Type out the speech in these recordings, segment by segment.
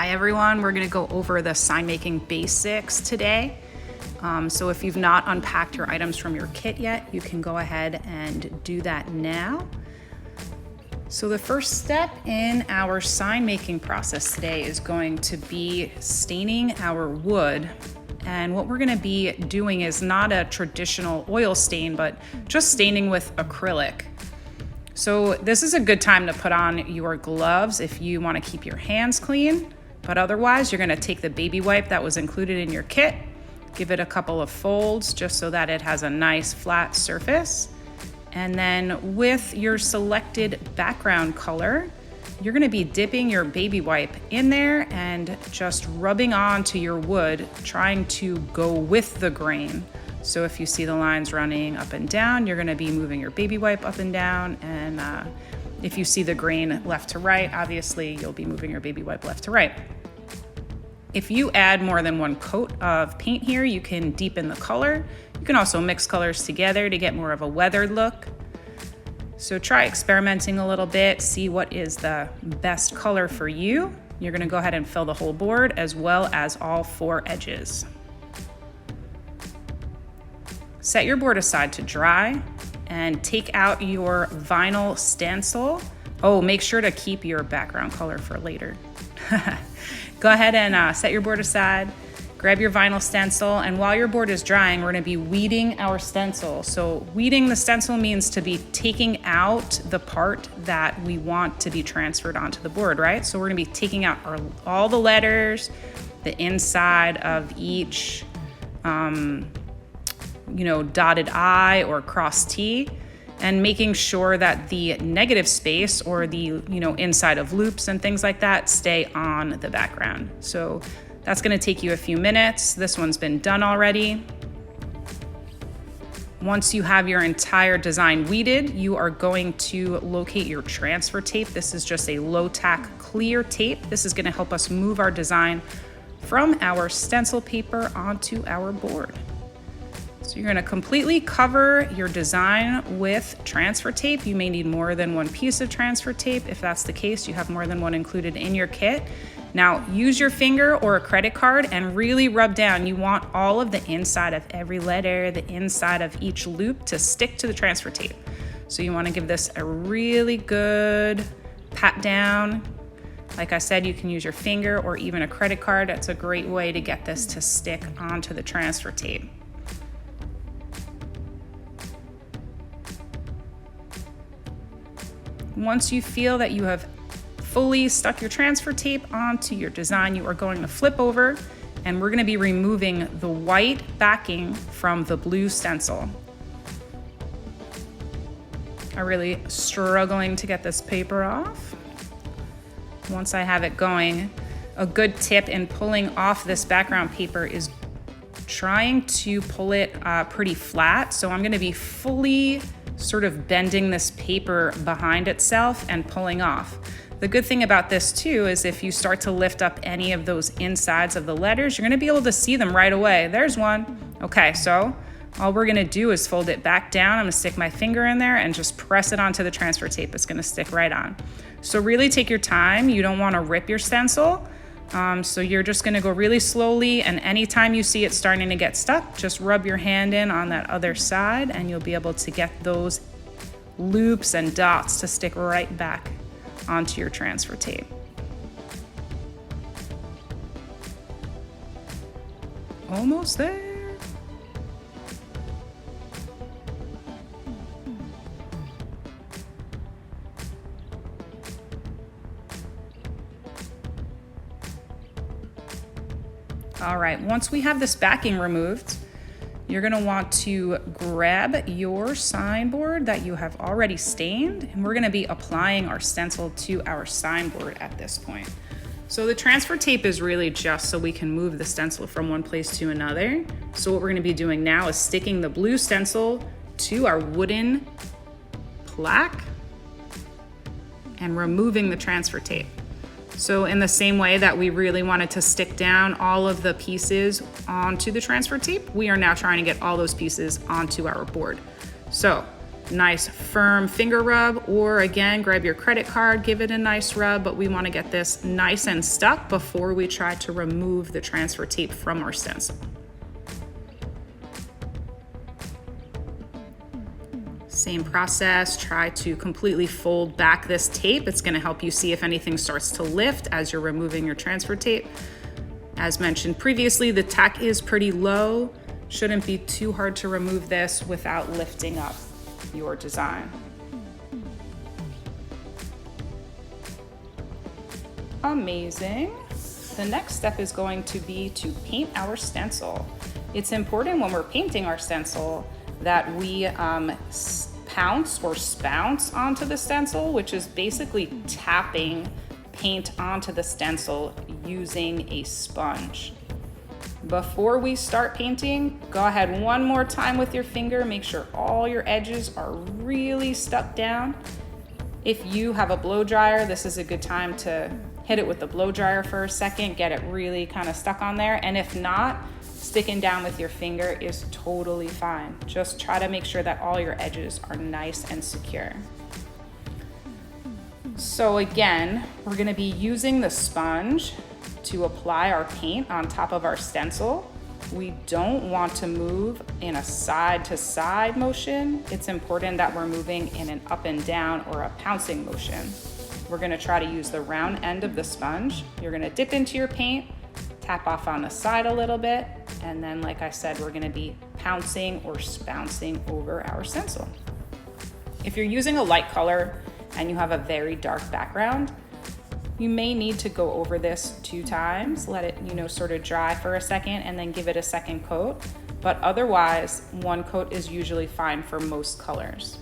Hi everyone, we're gonna go over the sign making basics today. So if you've not unpacked your items from your kit yet, you can go ahead and do that now. So the first step in our sign making process today is going to be staining our wood. And what we're gonna be doing is not a traditional oil stain, but just staining with acrylic. So this is a good time to put on your gloves if you wanna keep your hands clean. But otherwise, you're gonna take the baby wipe that was included in your kit, give it a couple of folds just so that it has a nice flat surface. And then with your selected background color, you're gonna be dipping your baby wipe in there and just rubbing onto your wood, trying to go with the grain. So if you see the lines running up and down, you're gonna be moving your baby wipe up and down. And if you see the grain left to right, obviously you'll be moving your baby wipe left to right. If you add more than one coat of paint here, you can deepen the color. You can also mix colors together to get more of a weathered look. So try experimenting a little bit, see what is the best color for you. You're gonna go ahead and fill the whole board as well as all four edges. Set your board aside to dry and take out your vinyl stencil. Oh, make sure to keep your background color for later. Go ahead and set your board aside, grab your vinyl stencil, and while your board is drying, we're gonna be weeding our stencil. So weeding the stencil means to be taking out the part that we want to be transferred onto the board, right? So we're gonna be taking out all the letters, the inside of each dotted I or cross T, and making sure that the negative space or the inside of loops and things like that stay on the background. So that's gonna take you a few minutes. This one's been done already. Once you have your entire design weeded, you are going to locate your transfer tape. This is just a low tack clear tape. This is gonna help us move our design from our stencil paper onto our board. So you're gonna completely cover your design with transfer tape. You may need more than one piece of transfer tape. If that's the case, you have more than one included in your kit. Now use your finger or a credit card and really rub down. You want all of the inside of every letter, the inside of each loop to stick to the transfer tape. So you wanna give this a really good pat down. Like I said, you can use your finger or even a credit card. That's a great way to get this to stick onto the transfer tape. Once you feel that you have fully stuck your transfer tape onto your design, you are going to flip over and we're going to be removing the white backing from the blue stencil. I'm really struggling to get this paper off. Once I have it going, a good tip in pulling off this background paper is trying to pull it pretty flat. So I'm going to be fully sort of bending this paper behind itself and pulling off. The good thing about this too is if you start to lift up any of those insides of the letters, you're gonna be able to see them right away. There's one. Okay, so all we're gonna do is fold it back down. I'm gonna stick my finger in there and just press it onto the transfer tape. It's gonna stick right on. So really take your time. You don't wanna rip your stencil. So you're just gonna go really slowly, and anytime you see it starting to get stuck, just rub your hand in on that other side and you'll be able to get those loops and dots to stick right back onto your transfer tape. Almost there. All right, once we have this backing removed, you're gonna want to grab your sign board that you have already stained, and we're gonna be applying our stencil to our sign board at this point. So the transfer tape is really just so we can move the stencil from one place to another. So what we're gonna be doing now is sticking the blue stencil to our wooden plaque and removing the transfer tape. So in the same way that we really wanted to stick down all of the pieces onto the transfer tape, we are now trying to get all those pieces onto our board. So nice firm finger rub, or again, grab your credit card, give it a nice rub, but we wanna get this nice and stuck before we try to remove the transfer tape from our stencil. Same process, try to completely fold back this tape. It's gonna help you see if anything starts to lift as you're removing your transfer tape. As mentioned previously, the tack is pretty low. Shouldn't be too hard to remove this without lifting up your design. Amazing. The next step is going to be to paint our stencil. It's important when we're painting our stencil that we pounce or spounce onto the stencil, which is basically tapping paint onto the stencil using a sponge. Before we start painting, go ahead one more time with your finger. Make sure all your edges are really stuck down. If you have a blow dryer, this is a good time to hit it with the blow dryer for a second, get it really kind of stuck on there. And if not, sticking down with your finger is totally fine. Just try to make sure that all your edges are nice and secure. So again, we're gonna be using the sponge to apply our paint on top of our stencil. We don't want to move in a side to side motion. It's important that we're moving in an up and down or a pouncing motion. We're gonna try to use the round end of the sponge. You're gonna dip into your paint, tap off on the side a little bit, and then like I said, we're gonna be pouncing or spouncing over our stencil. If you're using a light color and you have a very dark background, you may need to go over this 2 times, let it, sort of dry for a second and then give it a second coat. But otherwise, 1 coat is usually fine for most colors.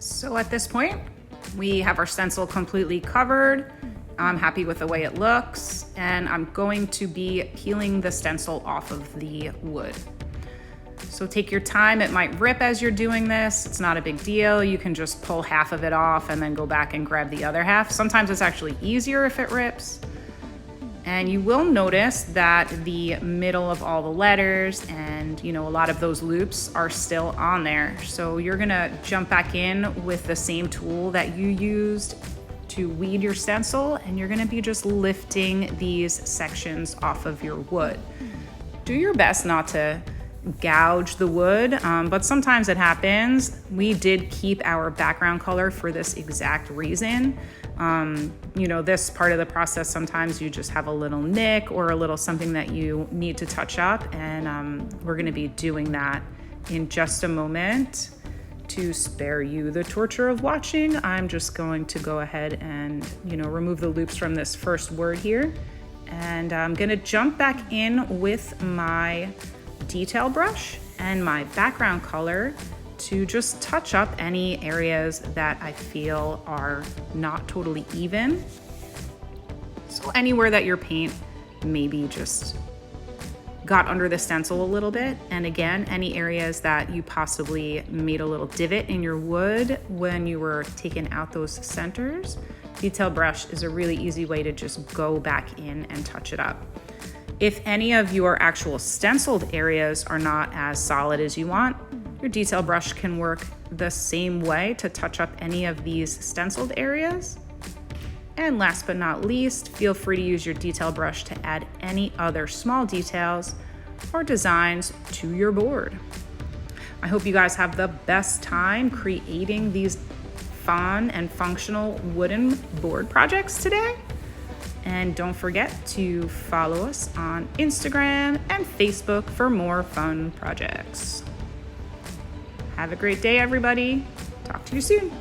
So at this point, we have our stencil completely covered. I'm happy with the way it looks, and I'm going to be peeling the stencil off of the wood. So take your time. It might rip as you're doing this. It's not a big deal. You can just pull half of it off and then go back and grab the other half. Sometimes it's actually easier if it rips. And you will notice that the middle of all the letters and a lot of those loops are still on there. So you're gonna jump back in with the same tool that you used to weed your stencil, and you're gonna be just lifting these sections off of your wood. Do your best not to gouge the wood, but sometimes it happens. We did keep our background color for this exact reason. This part of the process, sometimes you just have a little nick or a little something that you need to touch up, and we're gonna be doing that in just a moment. To spare you the torture of watching, I'm just going to go ahead and, remove the loops from this first word here. And I'm gonna jump back in with my detail brush and my background color to just touch up any areas that I feel are not totally even. So anywhere that your paint maybe just got under the stencil a little bit. And again, any areas that you possibly made a little divot in your wood when you were taking out those centers, detail brush is a really easy way to just go back in and touch it up. If any of your actual stenciled areas are not as solid as you want, your detail brush can work the same way to touch up any of these stenciled areas. And last but not least, feel free to use your detail brush to add any other small details or designs to your board. I hope you guys have the best time creating these fun and functional wooden board projects today. And don't forget to follow us on Instagram and Facebook for more fun projects. Have a great day, everybody. Talk to you soon.